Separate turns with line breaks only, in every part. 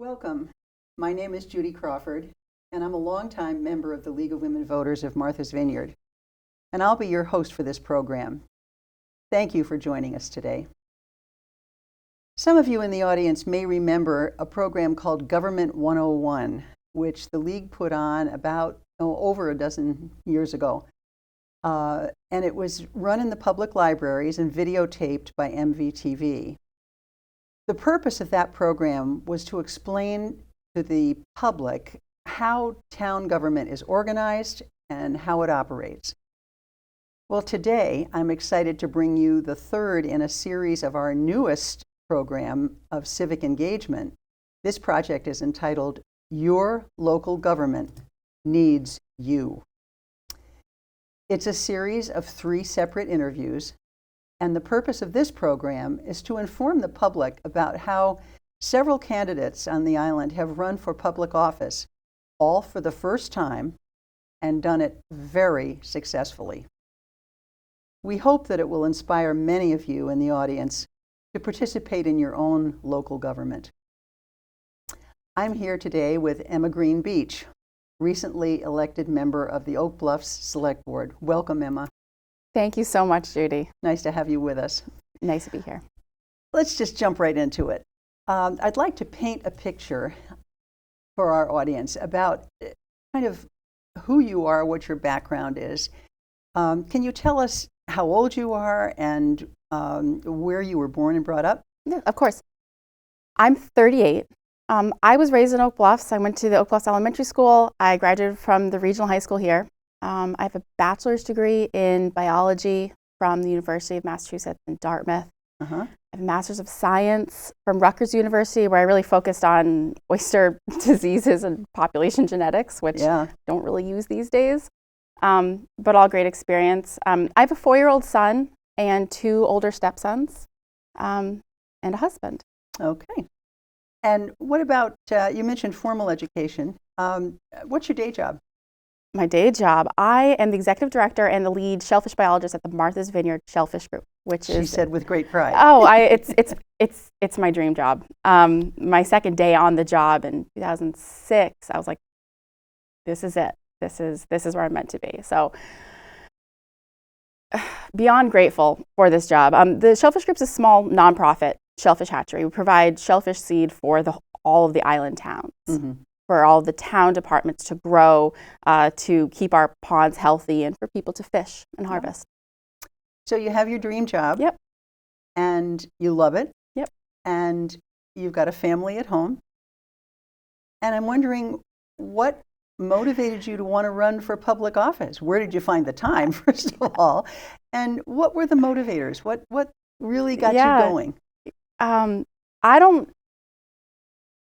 Welcome. My name is Judy Crawford, and I'm a longtime member of the League of Women Voters of Martha's Vineyard, and I'll be your host for this program. Thank you for joining us today. Some of you in the audience may remember a program called Government 101, which the League put on about over a dozen years ago. And it was run in the public libraries and videotaped by MVTV. The purpose of that program was to explain to the public how town government is organized and how it operates. Well, today I'm excited to bring you the third in a series of our newest program of civic engagement. This project is entitled Your Local Government Needs You. It's a series of 3 separate interviews, and the purpose of this program is to inform the public about how several candidates on the island have run for public office, all for the first time, and done it very successfully. We hope that it will inspire many of you in the audience to participate in your own local government. I'm here today with Emma Green Beach, recently elected member of the Oak Bluffs Select Board. Welcome, Emma.
Thank you so much, Judy.
Nice to have you with us.
Nice to be here.
Let's just jump right into it. I'd like to paint a picture for our audience about kind of who you are, what your background is. Can you tell us how old you are and where you were born and brought up?
Yeah, of course. I'm 38. I was raised in Oak Bluffs. I went to the Oak Bluffs Elementary School. I graduated from the regional high school here. I have a bachelor's degree in biology from the University of Massachusetts in Dartmouth. I have a master's of science from Rutgers University, where I really focused on oyster diseases and population genetics, which don't really use these days, but all great experience. I have a 4-year-old son and 2 older stepsons, and a husband.
Okay. And what about, you mentioned formal education. What's your day job?
My day job, I am the executive director and the lead shellfish biologist at the Martha's Vineyard Shellfish Group, which is.
She said with great pride.
Oh, it's my dream job. My second day on the job in 2006, I was like, this is it. This is where I'm meant to be. So, beyond grateful for this job. The Shellfish Group's a small nonprofit shellfish hatchery. We provide shellfish seed for all of the island towns. For all the town departments to grow, to keep our ponds healthy, and for people to fish and harvest.
So you have your dream job.
Yep.
And you love it.
Yep.
And you've got a family at home. And I'm wondering, what motivated you to want to run for public office? Where did you find the time, first of all? And what were the motivators? What really got you going?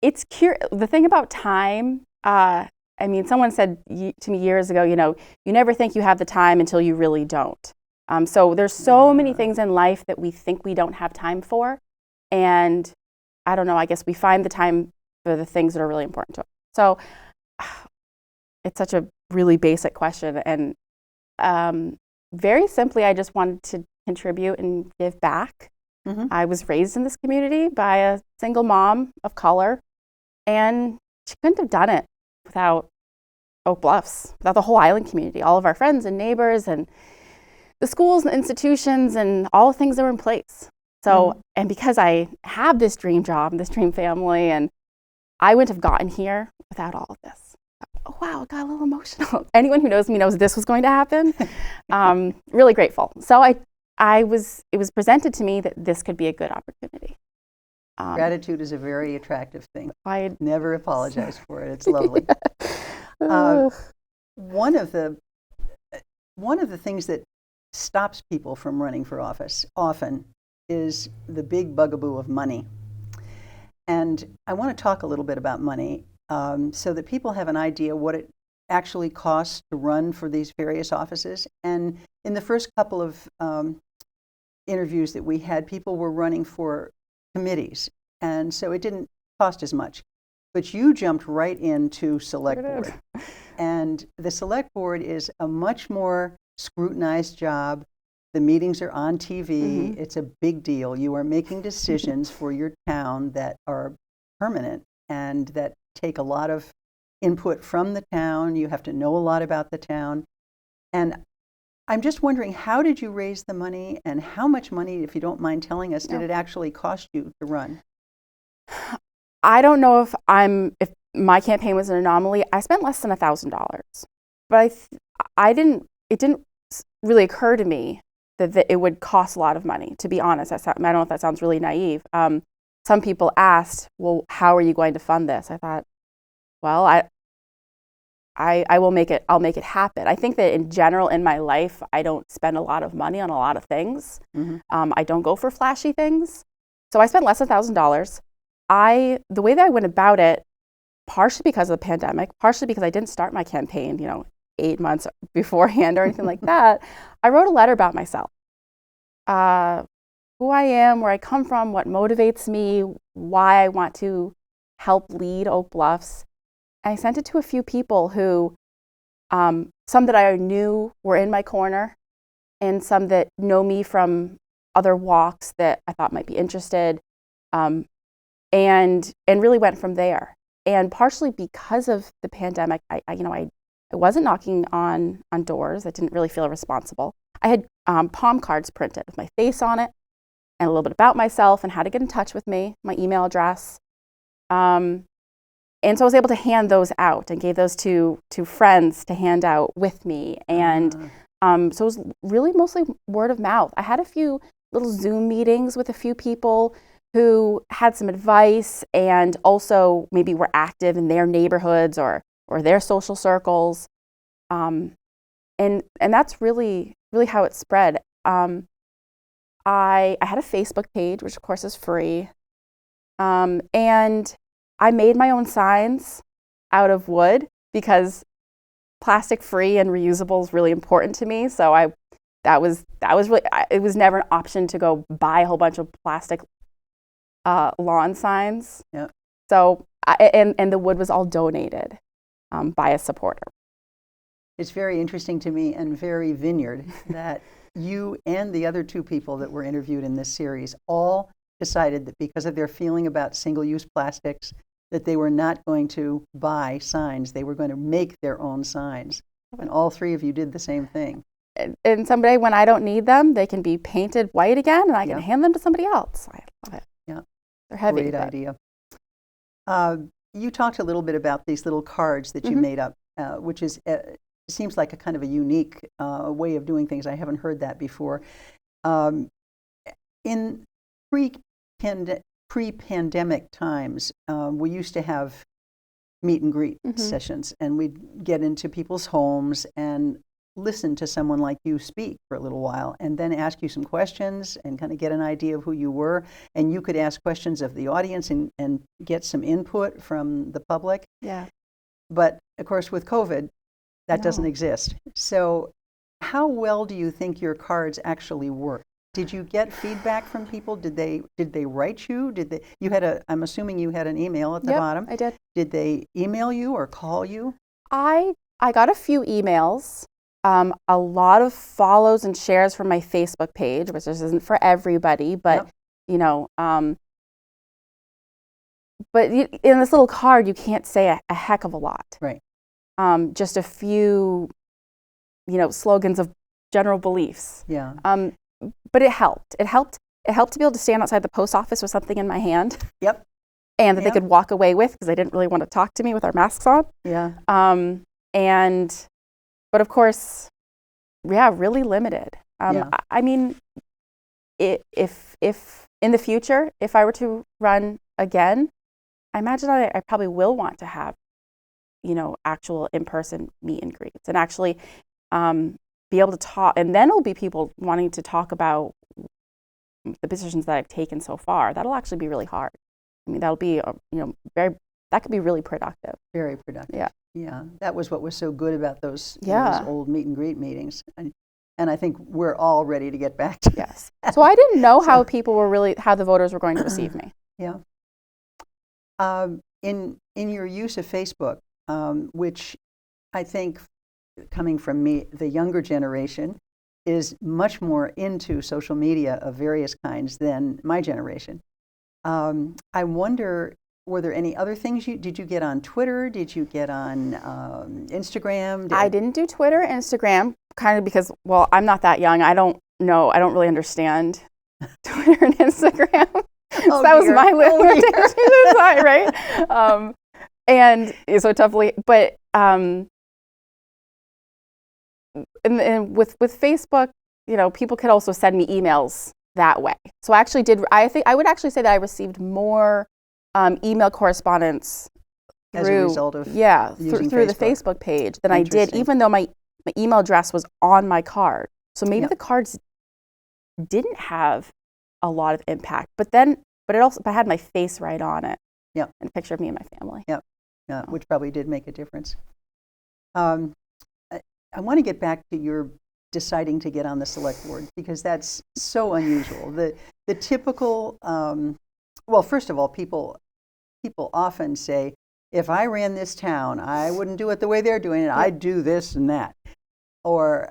It's the thing about time, someone said to me years ago, you never think you have the time until you really don't. So there's so many things in life that we think we don't have time for. And I don't know, I guess we find the time for the things that are really important to us. So it's such a really basic question. And very simply, I just wanted to contribute and give back. I was raised in this community by a single mom of color. And she couldn't have done it without Oak Bluffs, without the whole island community, all of our friends and neighbors and the schools and institutions and all the things that were in place. So, and because I have this dream job, this dream family, and I wouldn't have gotten here without all of this. Oh, wow, it got a little emotional. Anyone who knows me knows this was going to happen. Really grateful. So it was presented to me that this could be a good opportunity. Gratitude is a very attractive thing.
I
never apologize for it. It's lovely. One of the things that stops people from running for office often is the big bugaboo of money. And I want to talk a little bit about money so that people have an idea what it actually costs to run for these various offices. And in the first couple of interviews that we had, people were running for committees, and so it didn't cost as much. But you jumped right into select board. And the select board is a much more scrutinized job. The meetings are on TV. It's a big deal. You are making decisions for your town that are permanent and that take a lot of input from the town. You have to know a lot about the town. And I'm just wondering, how did you raise the money, and how much money, if you don't mind telling us, did it actually cost you to run?
I don't know if my campaign was an anomaly. I spent less than $1,000, but it didn't really occur to me that it would cost a lot of money, to be honest. I don't know if that sounds really naive. Some people asked, well, how are you going to fund this? I thought, well, I will make it, I'll make it happen. I think that in general in my life, I don't spend a lot of money on a lot of things. I don't go for flashy things. So I spent less than $1,000. The way that I went about it, partially because of the pandemic, partially because I didn't start my campaign, 8 months beforehand or anything like that, I wrote a letter about myself. Who I am, where I come from, what motivates me, why I want to help lead Oak Bluffs. And I sent it to a few people who, some that I knew were in my corner, and some that know me from other walks that I thought might be interested, and really went from there. And partially because of the pandemic, I wasn't knocking on doors. I didn't really feel responsible. I had palm cards printed with my face on it and a little bit about myself and how to get in touch with me, my email address. And so I was able to hand those out and gave those to friends to hand out with me. And so it was really mostly word of mouth. I had a few little Zoom meetings with a few people who had some advice and also maybe were active in their neighborhoods or their social circles. And that's really how it spread. I had a Facebook page, which of course is free. And I made my own signs out of wood because plastic free and reusable is really important to me. So that was really, it was never an option to go buy a whole bunch of plastic lawn signs.
Yeah.
So and the wood was all donated by a supporter.
It's very interesting to me and very Vineyard that you and the other two people that were interviewed in this series all decided that because of their feeling about single-use plastics, that they were not going to buy signs. They were going to make their own signs. And all three of you did the same thing.
And someday when I don't need them, they can be painted white again and I can hand them to somebody else. I love it.
Yeah.
They're heavy.
Great idea. You talked a little bit about these little cards that you made up, which is seems like a kind of a unique way of doing things. I haven't heard that before. In pre-pandemic times, we used to have meet and greet sessions, and we'd get into people's homes and listen to someone like you speak for a little while, and then ask you some questions and kind of get an idea of who you were, and you could ask questions of the audience and get some input from the public.
Yeah.
But of course, with COVID, that doesn't exist. So how well do you think your cards actually work? Did you get feedback from people? Did they write you? I'm assuming you had an email at the bottom.
I did.
Did they email you or call you?
I got a few emails, a lot of follows and shares from my Facebook page, which isn't for everybody, but but in this little card, you can't say a heck of a lot.
Right.
Just a few, slogans of general beliefs.
Yeah.
But it helped. It helped to be able to stand outside the post office with something in my hand.
Yep.
And that they could walk away with because they didn't really want to talk to me with our masks on.
Yeah.
But of course, really limited. I mean, if in the future, if I were to run again, I imagine I probably will want to have, actual in-person meet and greets and actually be able to talk. And then it'll be people wanting to talk about the positions that I've taken so far. That'll actually be really hard. I mean, that'll be, that could be really productive.
Very productive.
Yeah.
Yeah. That was what was so good about those old meet and greet meetings. And I think we're all ready to get back to
that. So I didn't know how the voters were going to receive me.
Yeah. In your use of Facebook, which I think coming from me, the younger generation, is much more into social media of various kinds than my generation. I wonder were there any other things did you get on Twitter? Did you get on Instagram?
I didn't do Twitter, Instagram, kind of because, well, I'm not that young. I don't know. I don't really understand Twitter and Instagram.
Oh,
so that was my
dear.
right? And so toughly, but and with Facebook, people could also send me emails that way. So I actually did. I think I would actually say that I received more email correspondence
as a result of
through the Facebook page than I did, even though my email address was on my card. So maybe the cards didn't have a lot of impact, but I had my face right on it.
Yeah,
and a picture of me and my family.
Yeah, which probably did make a difference. I want to get back to your deciding to get on the select board, because that's so unusual. The typical, well, first of all, people often say, if I ran this town, I wouldn't do it the way they're doing it. I'd do this and that. Or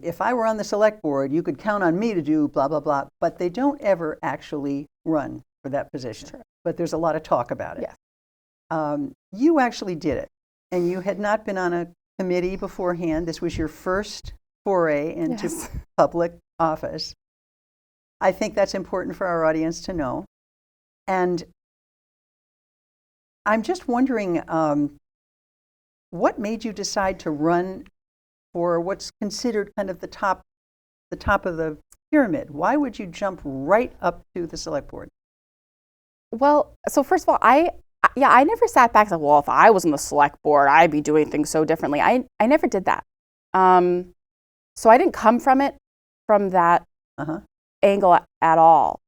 if I were on the select board, you could count on me to do blah, blah, blah. But they don't ever actually run for that position.
Sure.
But there's a lot of talk about it.
Yes.
You actually did it, and you had not been on a committee beforehand. This was your first foray into public office. I think that's important for our audience to know. And I'm just wondering, what made you decide to run for what's considered kind of the top of the pyramid? Why would you jump right up to the select board?
Well, so first of all, I never sat back and said, well, if I was on the select board, I'd be doing things so differently. I never did that. So I didn't come from that angle at all.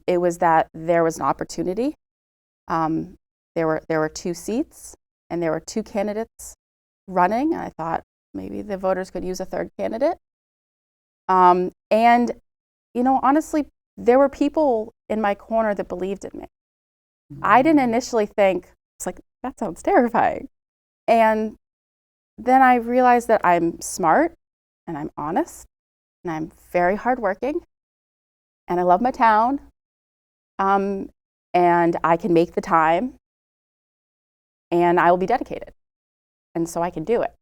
It was that there was an opportunity. There were 2 seats, and there were 2 candidates running, and I thought maybe the voters could use a 3rd candidate. And honestly, there were people in my corner that believed in me. I didn't initially think, it's like, that sounds terrifying. And then I realized that I'm smart, and I'm honest, and I'm very hardworking, and I love my town, and I can make the time, and I will be dedicated. And so I can do it.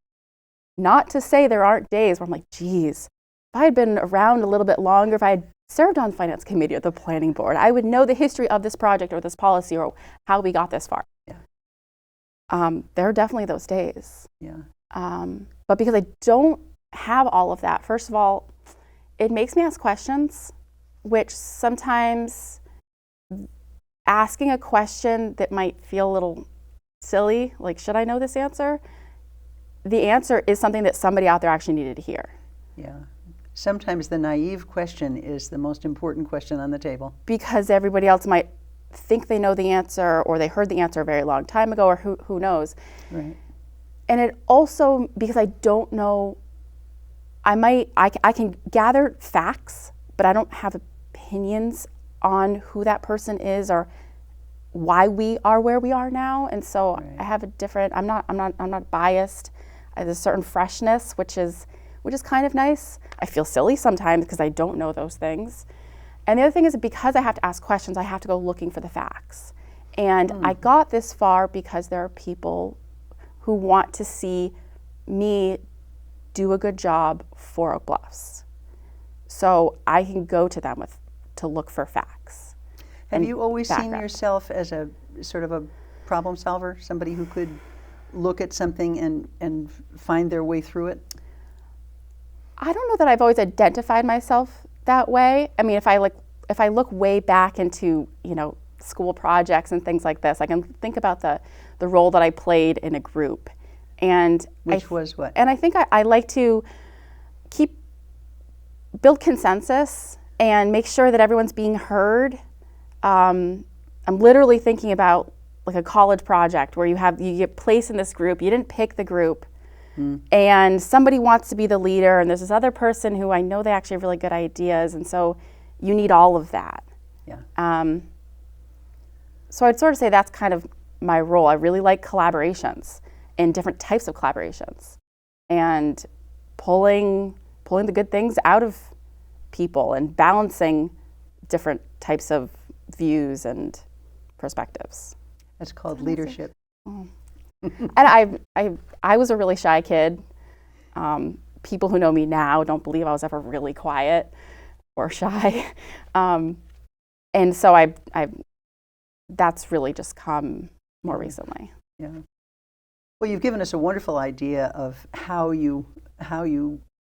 Not to say there aren't days where I'm like, geez, if I had been around a little bit longer, if I had served on the finance committee or the planning board, I would know the history of this project or this policy or how we got this far. Yeah. There are definitely those days.
Yeah.
But because I don't have all of that, first of all, it makes me ask questions, which sometimes asking a question that might feel a little silly, like, should I know this answer? The answer is something that somebody out there actually needed to hear.
Yeah. Sometimes the naive question is the most important question on the table.
Because everybody else might think they know the answer, or they heard the answer a very long time ago, or who knows.
Right.
And it also, because I don't know, I can gather facts, but I don't have opinions on who that person is or why we are where we are now. And so I have a different, I'm not biased. I have a certain freshness, which is kind of nice. I feel silly sometimes because I don't know those things. And the other thing is, because I have to ask questions, I have to go looking for the facts. And I got this far because there are people who want to see me do a good job for Oak Bluffs. So I can go to them to look for facts.
Have you always seen yourself as a sort of a problem solver, somebody who could look at something and find their way through it?
I don't know that I've always identified myself that way. I mean, if I look way back into, school projects and things like this, I can think about the role that I played in a group. And
Which was what?
And I think I like to build consensus and make sure that everyone's being heard. I'm literally thinking about like a college project where you get placed in this group, you didn't pick the group, and somebody wants to be the leader, and there's this other person who I know they actually have really good ideas, and so you need all of that.
Yeah.
So I'd sort of say that's kind of my role. I really like collaborations and different types of collaborations, and pulling the good things out of people and balancing different types of views and perspectives.
That's called
Is that a message?
leadership.
Oh. And I was a really shy kid. People who know me now don't believe I was ever really quiet or shy. And so that's really just come more recently.
Yeah. Well, you've given us a wonderful idea of how you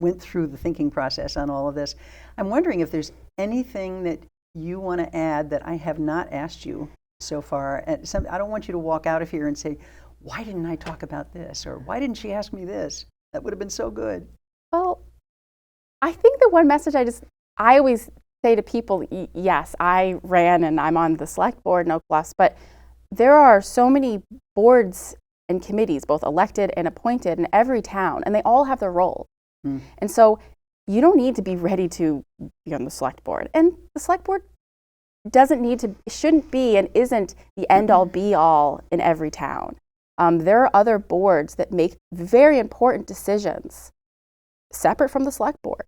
went through the thinking process on all of this. I'm wondering if there's anything that you want to add that I have not asked you so far. I don't want you to walk out of here and say, why didn't I talk about this? Or why didn't she ask me this? That would have been so good.
Well, I think the one message I always say to people, yes, I ran and I'm on the select board in Oak Bluffs, but there are so many boards and committees, both elected and appointed, in every town, and they all have their role. And so you don't need to be ready to be on the select board. And the select board shouldn't be and isn't the end-all be-all in every town. There are other boards that make very important decisions separate from the select board.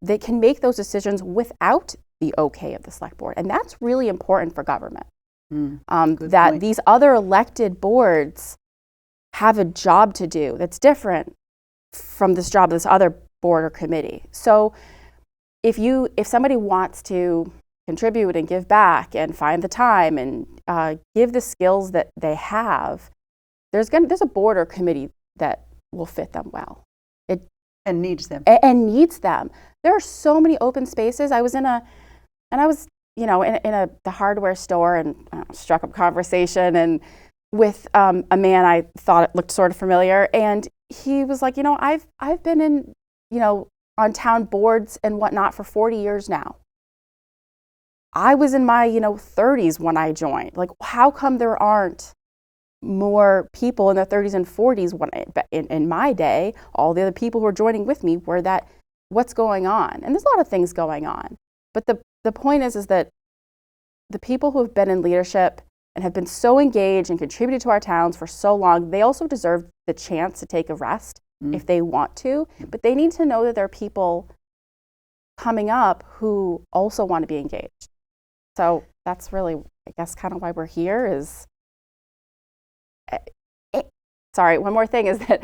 They can make those decisions without the okay of the select board, and that's really important for government. That point. These other elected boards have a job to do that's different from this job of this other board or committee. So if somebody wants to contribute and give back and find the time and give the skills that they have, there's a board or committee that will fit them well.
And needs them.
And needs them. There are so many open spaces. I was in the hardware store and struck up conversation and with a man I thought it looked sort of familiar, and he was like, I've been in, on town boards and whatnot for 40 years now. I was in my 30s when I joined. Like, how come there aren't more people in their 30s and 40s when in my day? All the other people who are joining with me were that, what's going on? And there's a lot of things going on, but the point is that the people who have been in leadership and have been so engaged and contributed to our towns for so long, they also deserve the chance to take a rest if they want to, but they need to know that there are people coming up who also want to be engaged. So that's really, I guess, kind of why we're here is, sorry, one more thing is that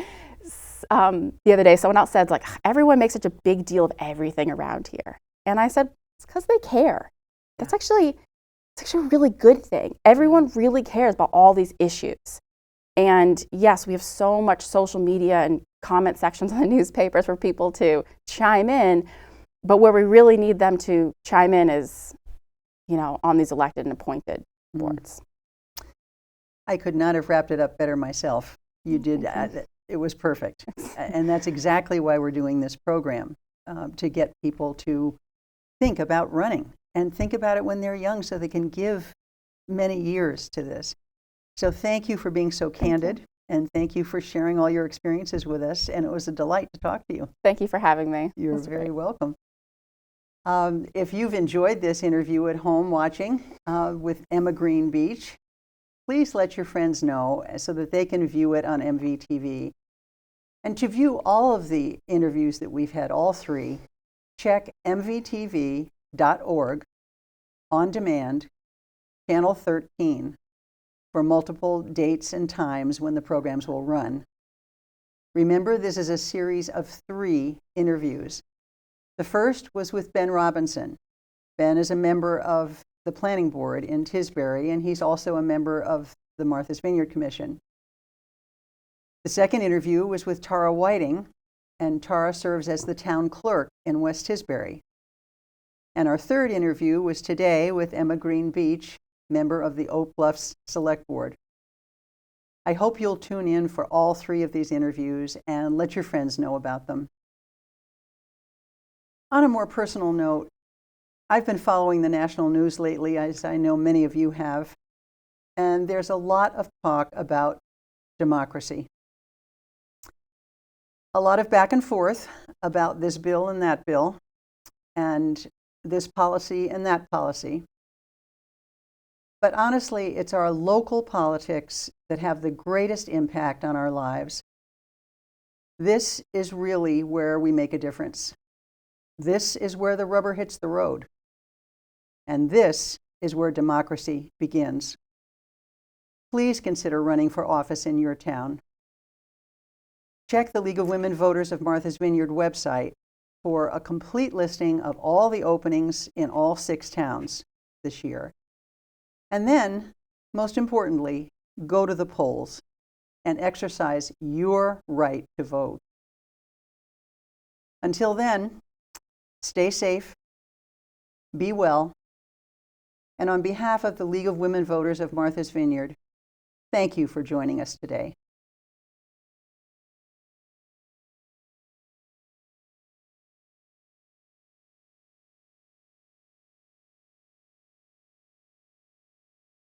the other day someone else said, like, everyone makes such a big deal of everything around here. And I said, it's because they care. It's actually a really good thing. Everyone really cares about all these issues. And yes, we have so much social media and comment sections on the newspapers for people to chime in, but where we really need them to chime in is, on these elected and appointed boards.
I could not have wrapped it up better myself. You did. It was perfect. And that's exactly why we're doing this program, to get people to think about running and think about it when they're young so they can give many years to this. So thank you for being so candid, and thank you for sharing all your experiences with us. And it was a delight to talk to you.
Thank you for having me.
You're very welcome. If you've enjoyed this interview at home watching with Emma Green Beach, please let your friends know so that they can view it on MVTV. And to view all of the interviews that we've had, all three, check mvtv.org on demand, channel 13, for multiple dates and times when the programs will run. Remember, this is a series of 3 interviews. The first was with Ben Robinson. Ben is a member of the planning board in Tisbury, and he's also a member of the Martha's Vineyard Commission. The second interview was with Tara Whiting, and Tara serves as the town clerk in West Tisbury. And our third interview was today with Emma Green Beach, member of the Oak Bluffs Select Board. I hope you'll tune in for all 3 of these interviews and let your friends know about them. On a more personal note, I've been following the national news lately, as I know many of you have, and there's a lot of talk about democracy. A lot of back and forth about this bill and that bill, and this policy and that policy. But honestly, it's our local politics that have the greatest impact on our lives. This is really where we make a difference. This is where the rubber hits the road. And this is where democracy begins. please consider running for office in your town. Check the League of Women Voters of Martha's Vineyard website for a complete listing of all the openings in all 6 towns this year. And then, most importantly, go to the polls and exercise your right to vote. Until then, stay safe, be well, and on behalf of the League of Women Voters of Martha's Vineyard, thank you for joining us today.